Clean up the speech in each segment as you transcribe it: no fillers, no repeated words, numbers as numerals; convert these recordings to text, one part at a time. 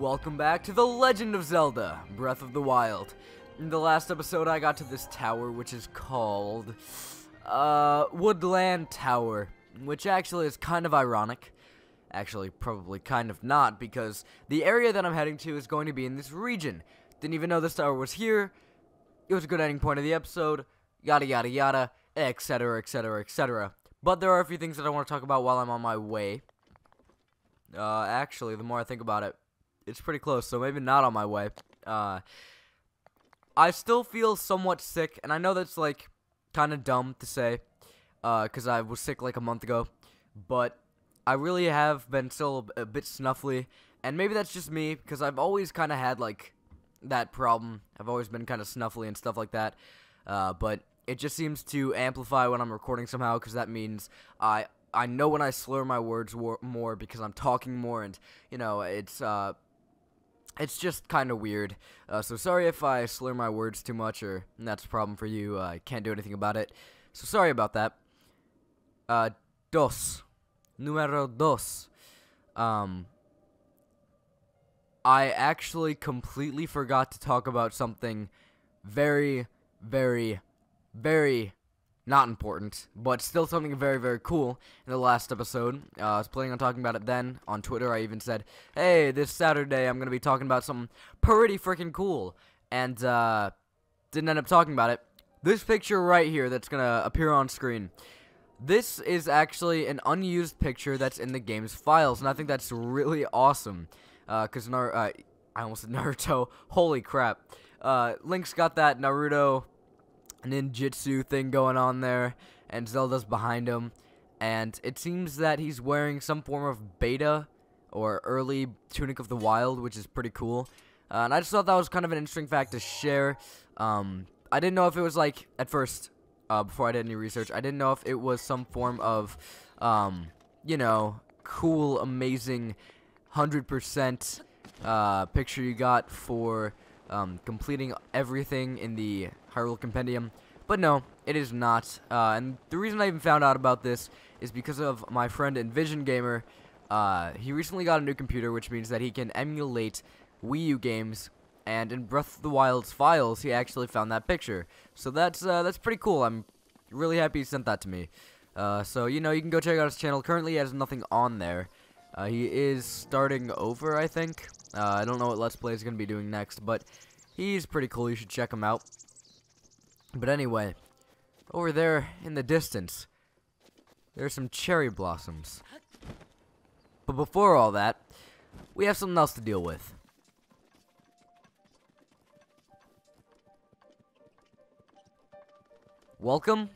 Welcome back to The Legend of Zelda, Breath of the Wild. In the last episode, I got to this tower, which is called, Woodland Tower, which actually is kind of ironic. Actually, probably kind of not, because the area that I'm heading to is going to be in this region. Didn't even know this tower was here. It was a good ending point of the episode, yada yada yada, etc, etc, etc. But there are a few things that I want to talk about while I'm on my way. Actually, the more I think about it, it's pretty close, so maybe not on my way. I still feel somewhat sick, and I know that's, like, kind of dumb to say, because I was sick, like, a month ago, but I really have been still a bit snuffly, and maybe that's just me, because I've always kind of had, like, that problem. I've always been kind of snuffly and stuff like that, but it just seems to amplify when I'm recording somehow, because that means I know when I slur my words more because I'm talking more, and, you know, it's just kind of weird, so sorry if I slur my words too much, or that's a problem for you. I can't do anything about it, so sorry about that. Numero dos. I actually completely forgot to talk about something very, very, very not important, but still something very, very cool in the last episode. I was planning on talking about it then. On Twitter, I even said, hey, this Saturday I'm going to be talking about something pretty freaking cool, and didn't end up talking about it. This picture right here that's going to appear on screen, this is actually an unused picture that's in the game's files, and I think that's really awesome, because I almost said Naruto, holy crap. Link's got that Naruto ninjutsu thing going on there, and Zelda's behind him, and it seems that he's wearing some form of beta or early Tunic of the Wild, which is pretty cool, and I just thought that was kind of an interesting fact to share. I didn't know if it was, like, at first, before I did any research, I didn't know if it was some form of, you know, cool, amazing, 100% picture you got for completing everything in the Hyrule Compendium, but no, it is not, and the reason I even found out about this is because of my friend Envision Gamer. He recently got a new computer, which means that he can emulate Wii U games, and in Breath of the Wild's files, he actually found that picture, so that's pretty cool. I'm really happy he sent that to me, so, you know, you can go check out his channel. Currently, he has nothing on there. He is starting over, I think. I don't know what Let's Play is going to be doing next, but he's pretty cool. You should check him out. But anyway, over there in the distance, there's some cherry blossoms. But before all that, we have something else to deal with. Welcome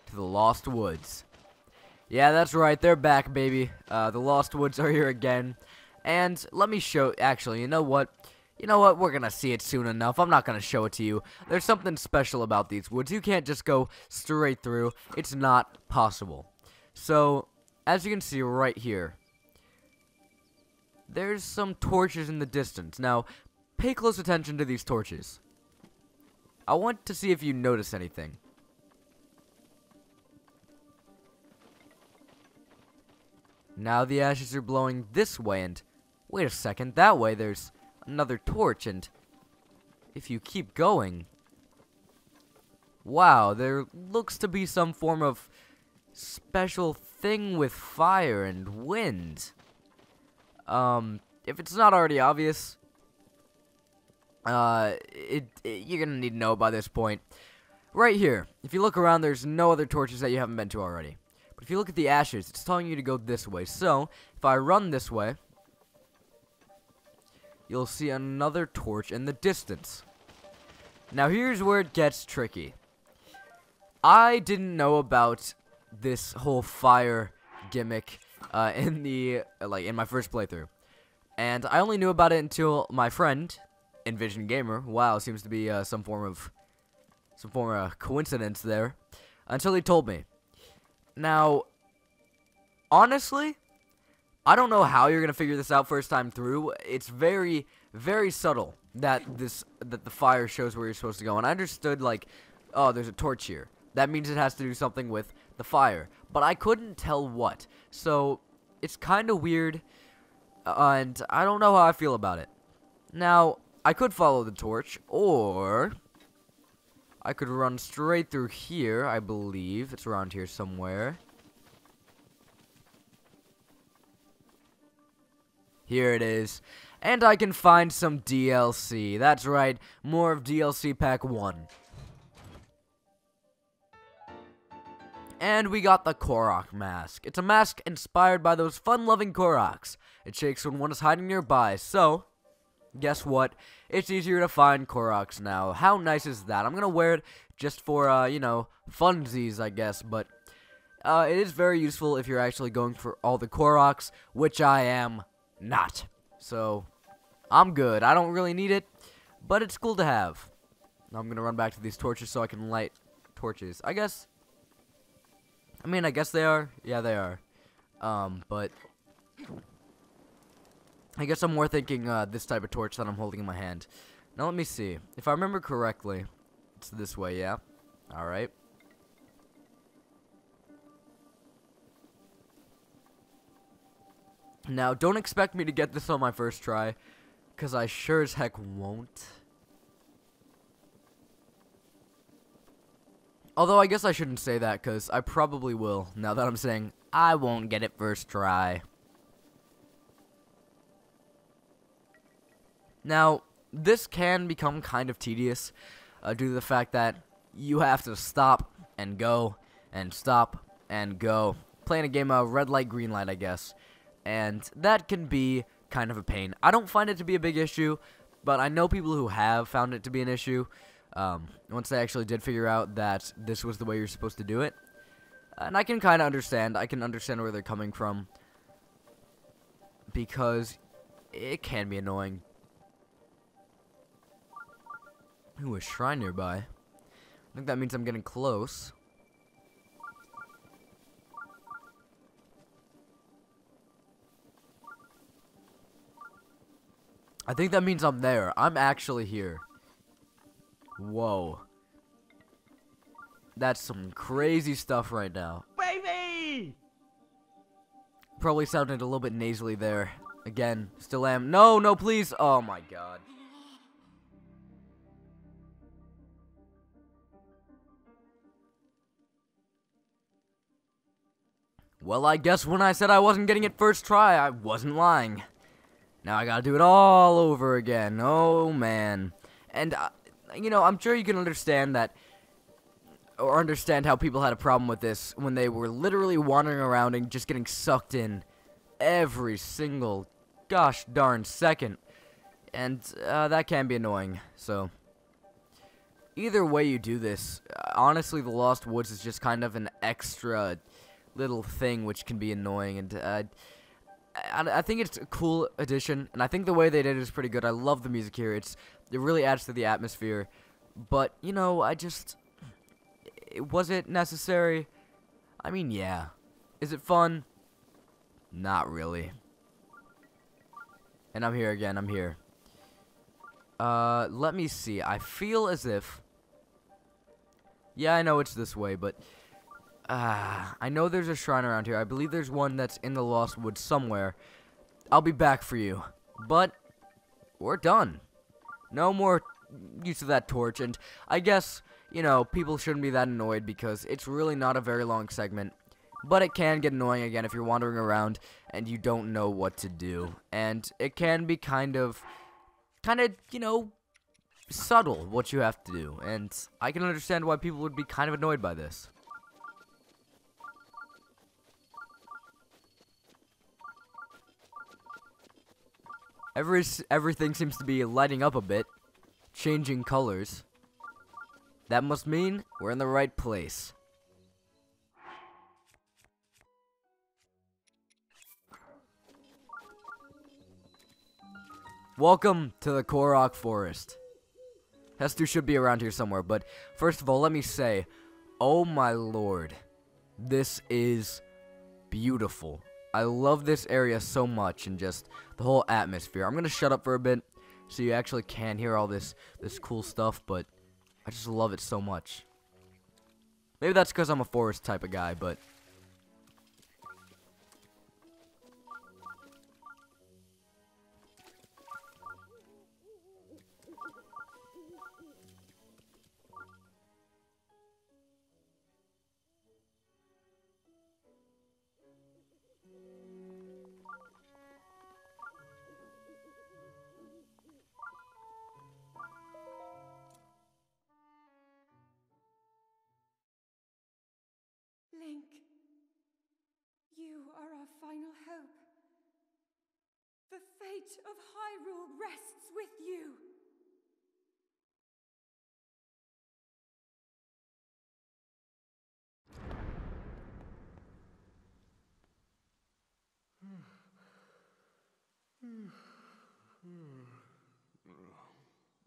to the Lost Woods. Yeah, that's right, they're back, baby. The Lost Woods are here again. And let me show, actually, you know what? You know what, we're gonna see it soon enough. I'm not gonna show it to you. There's something special about these woods. You can't just go straight through. It's not possible. So, as you can see right here, there's some torches in the distance. Now, pay close attention to these torches. I want to see if you notice anything. Now the ashes are blowing this way, and wait a second, that way there's another torch, and if you keep going, wow, there looks to be some form of special thing with fire and wind. If it's not already obvious, you're gonna need to know by this point. Right here, if you look around, there's no other torches that you haven't been to already. But if you look at the ashes, it's telling you to go this way. So, if I run this way, you'll see another torch in the distance. Now, here's where it gets tricky. I didn't know about this whole fire gimmick in my first playthrough, and I only knew about it until my friend Envision Gamer. Wow, seems to be some form of coincidence there. Until he told me. Now, honestly, I don't know how you're gonna figure this out first time through. It's very, very subtle that the fire shows where you're supposed to go. And I understood, like, oh, there's a torch here. That means it has to do something with the fire. But I couldn't tell what. So it's kind of weird. and I don't know how I feel about it. Now, I could follow the torch, or I could run straight through here, I believe. It's around here somewhere. Here it is. And I can find some DLC. That's right, more of DLC Pack 1. And we got the Korok mask. It's a mask inspired by those fun-loving Koroks. It shakes when one is hiding nearby, so guess what? It's easier to find Koroks now. How nice is that? I'm gonna wear it just for, you know, funsies, I guess, but it is very useful if you're actually going for all the Koroks, which I am not. So, I'm good. I don't really need it, but it's cool to have. Now I'm gonna run back to these torches so I can light torches. I guess they are. Yeah, they are. But I guess I'm more thinking this type of torch that I'm holding in my hand. Now let me see. If I remember correctly, it's this way, yeah? Alright. Now, don't expect me to get this on my first try, because I sure as heck won't. Although, I guess I shouldn't say that, because I probably will, now that I'm saying I won't get it first try. Now, this can become kind of tedious, due to the fact that you have to stop and go, and stop and go. Playing a game of red light, green light, I guess. And that can be kind of a pain. I don't find it to be a big issue, but I know people who have found it to be an issue. Once they actually did figure out that this was the way you're supposed to do it. And I can kind of understand. I can understand where they're coming from. Because it can be annoying. Ooh, a shrine nearby. I think that means I'm getting close. I think that means I'm there. I'm actually here. Whoa. That's some crazy stuff right now. Baby! Probably sounded a little bit nasally there. Again, still am. No, no, please. Oh my god. Well, I guess when I said I wasn't getting it first try, I wasn't lying. Now I gotta do it all over again. Oh, man. And, you know, I'm sure you can understand that, or understand how people had a problem with this when they were literally wandering around and just getting sucked in every single gosh darn second. And, that can be annoying, so either way you do this, honestly, the Lost Woods is just kind of an extra little thing which can be annoying, and, I think it's a cool addition, and I think the way they did it is pretty good. I love the music here. It really adds to the atmosphere. But, you know, was it necessary? I mean, yeah. Is it fun? Not really. And I'm here again. I'm here. Let me see. I feel as if... Yeah, I know it's this way, but... I know there's a shrine around here. I believe there's one that's in the Lost Woods somewhere. I'll be back for you. But, we're done. No more use of that torch. And I guess, you know, people shouldn't be that annoyed because it's really not a very long segment. But it can get annoying again if you're wandering around and you don't know what to do. And it can be kind of, you know, subtle what you have to do. And I can understand why people would be kind of annoyed by this. Everything seems to be lighting up a bit, changing colors. That must mean we're in the right place. Welcome to the Korok Forest. Hestu should be around here somewhere, but first of all, let me say, oh my lord, this is beautiful. I love this area so much, and just the whole atmosphere. I'm gonna shut up for a bit so you actually can hear all this cool stuff, but I just love it so much. Maybe that's because I'm a forest type of guy, but final hope. The fate of Hyrule rests with you.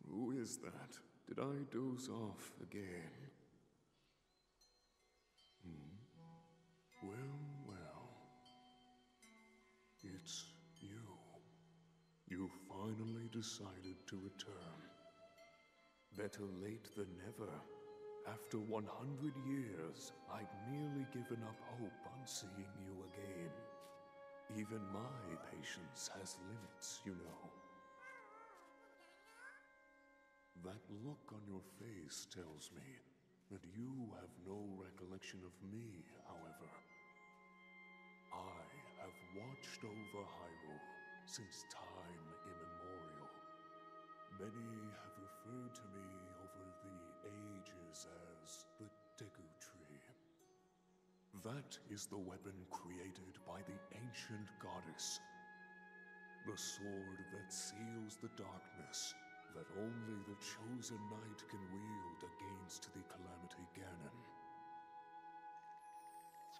Who is that? Did I doze off again? Well. It's you. You finally decided to return. Better late than never. After 100 years, I'd nearly given up hope on seeing you again. Even my patience has limits, you know. That look on your face tells me that you have no recollection of me, however. I have watched over Hyrule since time immemorial. Many have referred to me over the ages as the Deku Tree. That is the weapon created by the ancient goddess. The sword that seals the darkness that only the chosen knight can wield against the Calamity Ganon.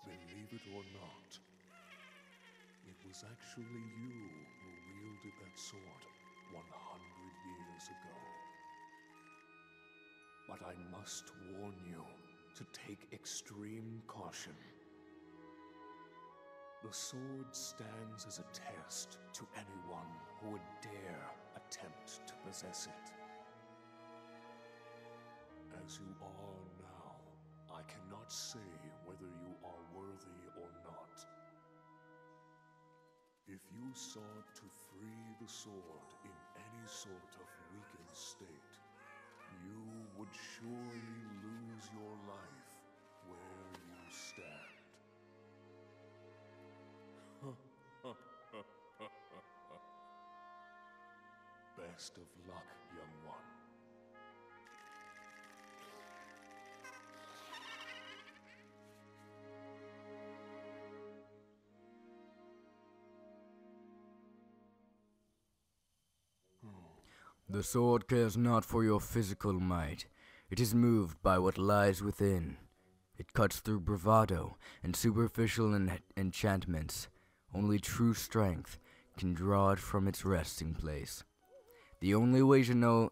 Believe it or not, it was actually you who wielded that sword 100 years ago. But I must warn you to take extreme caution. The sword stands as a test to anyone who would dare attempt to possess it. As you are now, I cannot say whether you are worthy or not. If you sought to free the sword in any sort of weakened state, you would surely lose your life where you stand. Best of luck, young one. The sword cares not for your physical might. It is moved by what lies within. It cuts through bravado and superficial enchantments. Only true strength can draw it from its resting place. The only way to know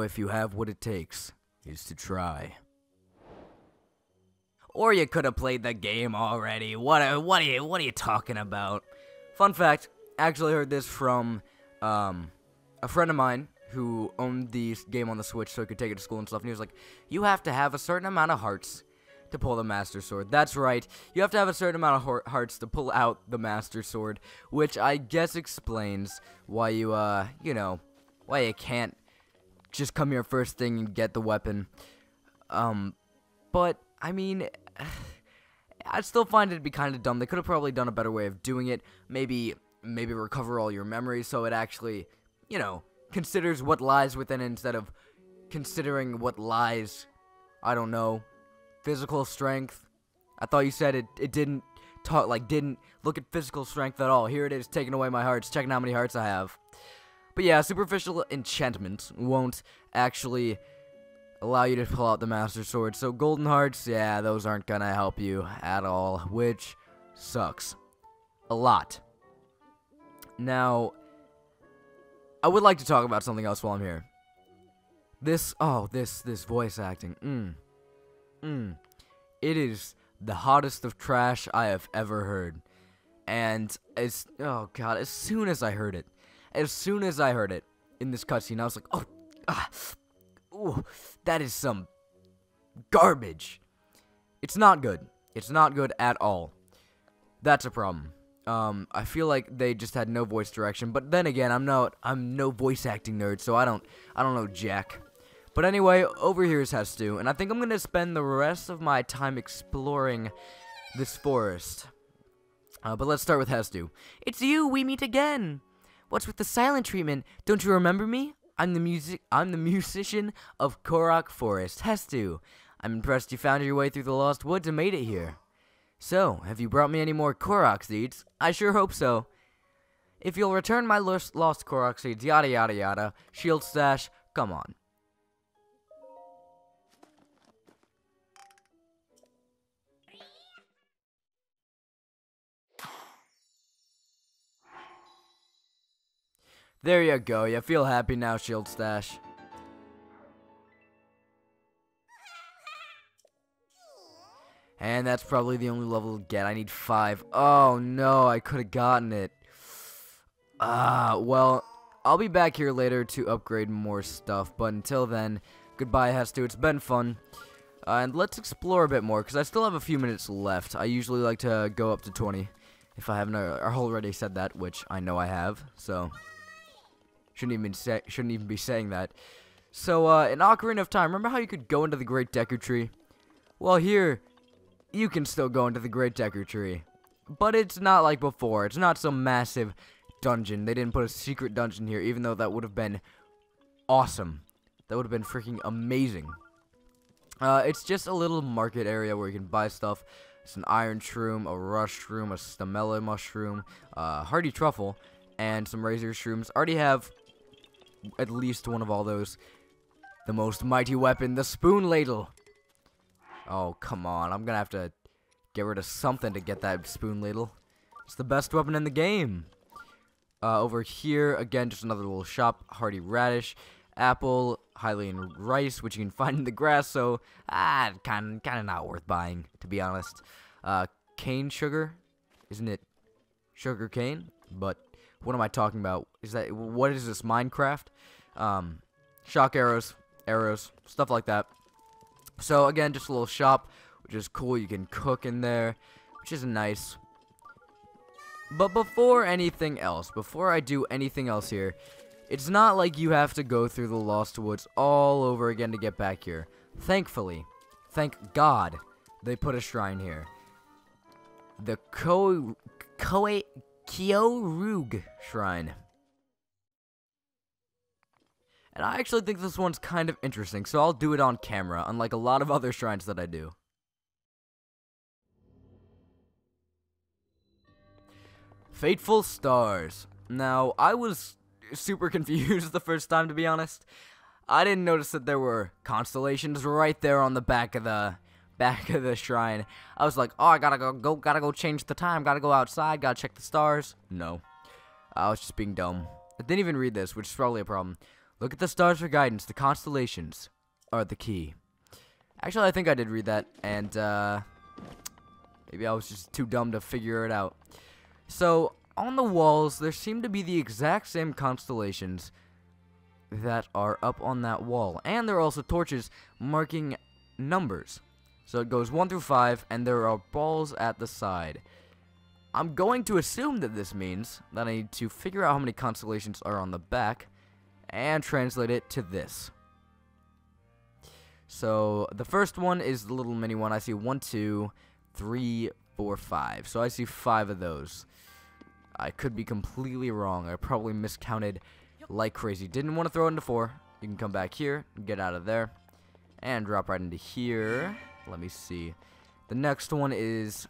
if you have what it takes is to try. Or you could have played the game already. What are you talking about? Fun fact, I actually heard this from a friend of mine who owned the game on the Switch so he could take it to school and stuff, and he was like, you have to have a certain amount of hearts to pull the Master Sword. That's right, you have to have a certain amount of hearts to pull out the Master Sword, which I guess explains why you, why you can't just come here first thing and get the weapon. But, I mean, I still find it to be kind of dumb. They could have probably done a better way of doing it. Maybe recover all your memories so it actually, considers what lies within it instead of considering what lies, I don't know, physical strength. I thought you said it didn't look at physical strength at all. Here it is, taking away my hearts, checking how many hearts I have. But yeah, superficial enchantment won't actually allow you to pull out the Master Sword. So golden hearts, yeah, those aren't gonna help you at all, which sucks a lot. Now, I would like to talk about something else while I'm here. This voice acting, it is the hottest of trash I have ever heard. And oh god, as soon as I heard it in this cutscene, I was like, that is some garbage. It's not good. It's not good at all. That's a problem. I feel like they just had no voice direction, but then again, I'm no voice acting nerd, so I don't know jack. But anyway, over here is Hestu, and I think I'm gonna spend the rest of my time exploring this forest. But let's start with Hestu. It's you, we meet again! What's with the silent treatment? Don't you remember me? I'm the musician of Korok Forest, Hestu. I'm impressed you found your way through the Lost Woods and made it here. So, have you brought me any more Korok seeds? I sure hope so. If you'll return my lost Korok seeds, yada yada yada, shield stash, come on. There you go, you feel happy now, shield stash. And that's probably the only level to get. I need 5. Oh no, I could have gotten it. Well, I'll be back here later to upgrade more stuff. But until then, goodbye, Hestu. It's been fun. And let's explore a bit more, because I still have a few minutes left. I usually like to go up to 20. If I haven't already said that, which I know I have. So, shouldn't even be saying that. So, in Ocarina of Time, remember how you could go into the Great Deku Tree? Well, here, you can still go into the Great Deku Tree. But it's not like before. It's not some massive dungeon. They didn't put a secret dungeon here, even though that would have been awesome. That would have been freaking amazing. It's just a little market area where you can buy stuff. It's an iron shroom, a rush shroom, a stamella mushroom, hardy truffle, and some razor shrooms. Already have at least one of all those. The most mighty weapon, the spoon ladle. Oh, come on. I'm gonna have to get rid of something to get that spoon ladle. It's the best weapon in the game. Over here, again, just another little shop. Hardy radish, apple, Hylian rice, which you can find in the grass, so, kind of not worth buying, to be honest. Cane sugar. Isn't it sugar cane? But what am I talking about? What is this, Minecraft? Shock arrows, stuff like that. So, again, just a little shop, which is cool. You can cook in there, which is nice. But before anything else, before I do anything else here, it's not like you have to go through the Lost Woods all over again to get back here. Thankfully, thank God, they put a shrine here. The Kyorug Shrine. And I actually think this one's kind of interesting, so I'll do it on camera, unlike a lot of other shrines that I do. Fateful Stars. Now, I was super confused the first time, to be honest. I didn't notice that there were constellations right there on the back of the shrine. I was like, oh, I gotta go change the time, gotta go outside, gotta check the stars. No. I was just being dumb. I didn't even read this, which is probably a problem. Look at the stars for guidance. The constellations are the key. Actually, I think I did read that, and maybe I was just too dumb to figure it out. So, on the walls, there seem to be the exact same constellations that are up on that wall. And there are also torches marking numbers. So it goes 1 through 5, and there are balls at the side. I'm going to assume that this means that I need to figure out how many constellations are on the back and translate it to this. So, the first one is the little mini one. I see 1, 2, 3, 4, 5. So I see 5 of those. I could be completely wrong. I probably miscounted like crazy. Didn't want to throw it into 4. You can come back here, get out of there, and drop right into here. Let me see. The next one is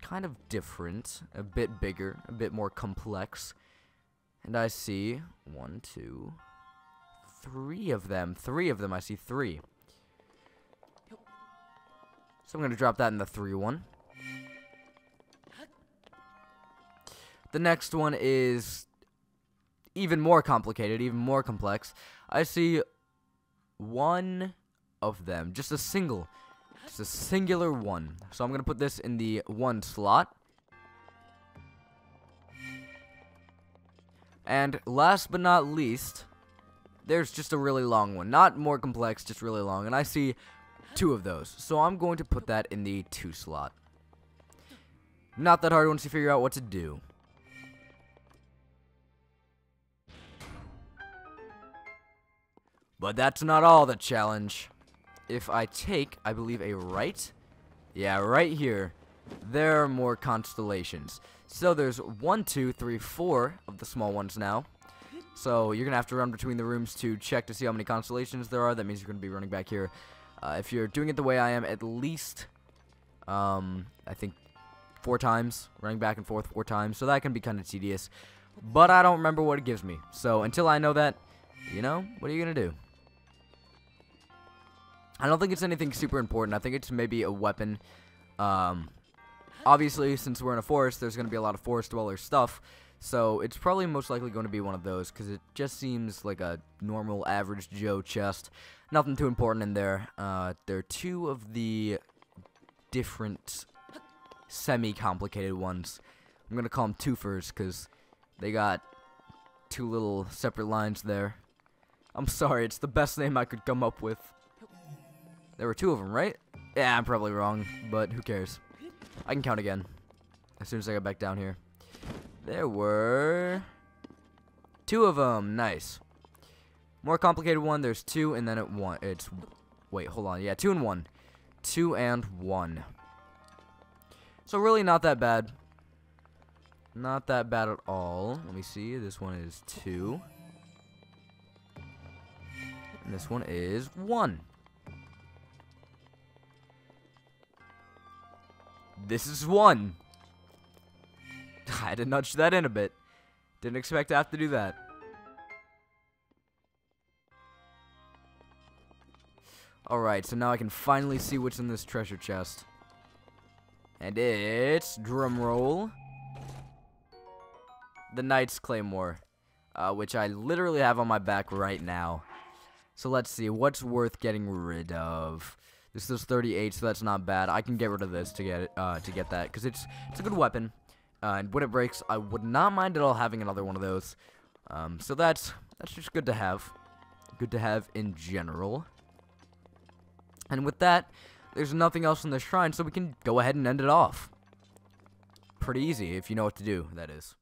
kind of different, a bit bigger, a bit more complex. And I see 1, 2, 3 of them. 3 of them. I see 3. So I'm going to drop that in the 3 one. The next one is even more complicated, even more complex. I see 1 of them, just a singular one. So I'm going to put this in the 1 slot. And last but not least, there's just a really long one. Not more complex, just really long. And I see 2 of those. So I'm going to put that in the 2 slot. Not that hard once you figure out what to do. But that's not all the challenge. If I take, I believe, a right. Yeah, right here. There are more constellations. So there's 1, 2, 3, 4 of the small ones now. So you're going to have to run between the rooms to check to see how many constellations there are. That means you're going to be running back here. If you're doing it the way I am, at least, I think 4 times, running back and forth 4 times, so that can be kind of tedious. But I don't remember what it gives me. So until I know that, you know, what are you going to do? I don't think it's anything super important. I think it's maybe a weapon. Obviously, since we're in a forest, there's going to be a lot of forest dweller stuff. So it's probably most likely going to be one of those, because it just seems like a normal, average Joe chest. Nothing too important in there. There are 2 of the different semi-complicated ones. I'm going to call them twofers, because they got 2 little separate lines there. I'm sorry, it's the best name I could come up with. There were 2 of them, right? Yeah, I'm probably wrong, but who cares? I can count again as soon as I get back down here. There were 2 of them. Nice. More complicated one. There's 2, and then it's wait, hold on. Yeah, 2 and 1. 2 and 1. So really not that bad. Not that bad at all. Let me see. This one is 2. And this one is 1. This is 1. I had to nudge that in a bit. Didn't expect to have to do that. Alright, so now I can finally see what's in this treasure chest. And it's, drumroll, the Knight's Claymore, which I literally have on my back right now. So let's see, what's worth getting rid of? This is 38, so that's not bad. I can get rid of this to get it, that, because it's a good weapon. And when it breaks, I would not mind at all having another one of those. So that's just good to have. Good to have in general. And with that, there's nothing else in the shrine, so we can go ahead and end it off. Pretty easy, if you know what to do, that is.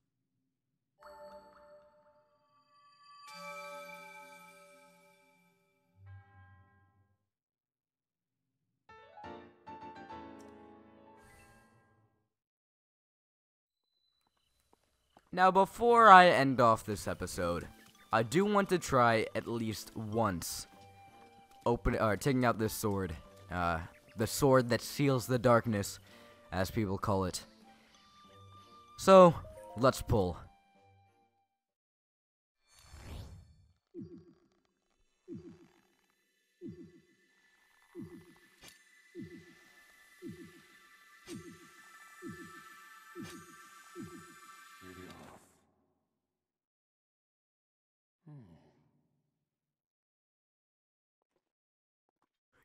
Now, before I end off this episode, I do want to try at least once taking out this sword. The sword that seals the darkness, as people call it. So, let's pull.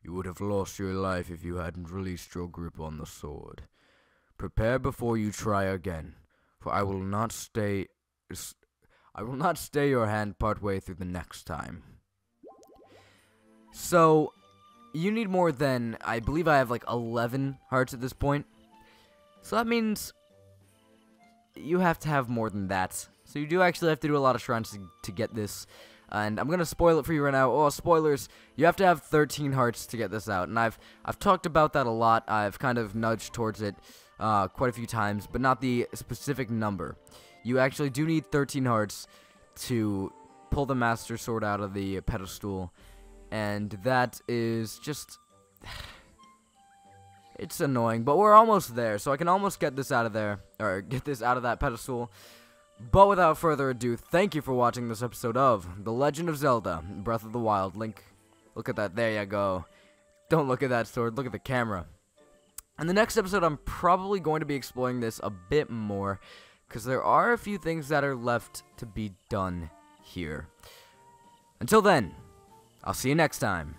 You would have lost your life if you hadn't released your grip on the sword. Prepare before you try again, for I will not stay your hand partway through the next time. So, you need more than, I believe I have like 11 hearts at this point. So that means you have to have more than that. So you do actually have to do a lot of shrines to get this. And I'm gonna spoil it for you right now. Oh, spoilers! You have to have 13 hearts to get this out, and I've talked about that a lot. I've kind of nudged towards it quite a few times, but not the specific number. You actually do need 13 hearts to pull the Master Sword out of the pedestal, and that is just it's annoying. But we're almost there, so I can almost get this out of there, or get this out of that pedestal. But without further ado, thank you for watching this episode of The Legend of Zelda Breath of the Wild. Link, look at that, there you go. Don't look at that sword, look at the camera. In the next episode, I'm probably going to be exploring this a bit more, because there are a few things that are left to be done here. Until then, I'll see you next time.